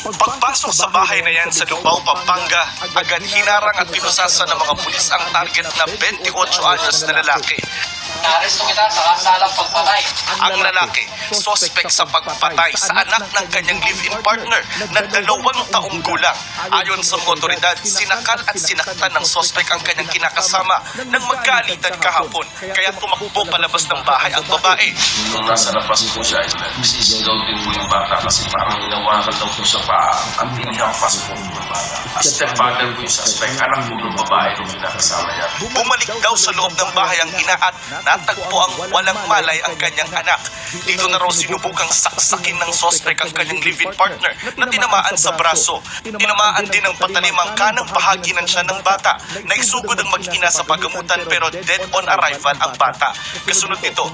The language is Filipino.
Pagpasok sa bahay na yan sa Lubao, Pampanga, agad hinarang at pinusasan ng mga pulis ang target na 28 anyos na lalaki. Naaresto kita sa kasalang pagpatay. Ang lalaki, sospek sa pagpatay sa anak ng kanyang live-in partner na 2 taong gulang. Ayon sa mga otoridad, sinakal at sinaktan ng sospek ang kanyang kinakasama nang magkaalitan kahapon, kaya tumakbo palabas ng bahay ang babae. Nung nasa labas po siya, nagsisigaw din po yung bata kasi parang hinawakan daw po sa paa at inihampas po yung bata. Stepfather po yung suspect, anak po ng babae nung kinakasama niya. Bumalik daw sa loob ng bahay ang ina at natagpo ang walang malay ang kanyang anak. Dito na raw sinubukang saksakin ng sospek ang kanyang live-in partner na tinamaan sa braso. Tinamaan din ng patalim ang kanang bahagi ng tiyan ng bata. Naisugod ang mag-ina sa pagamutan pero dead on arrival ang bata. Kasunod nito,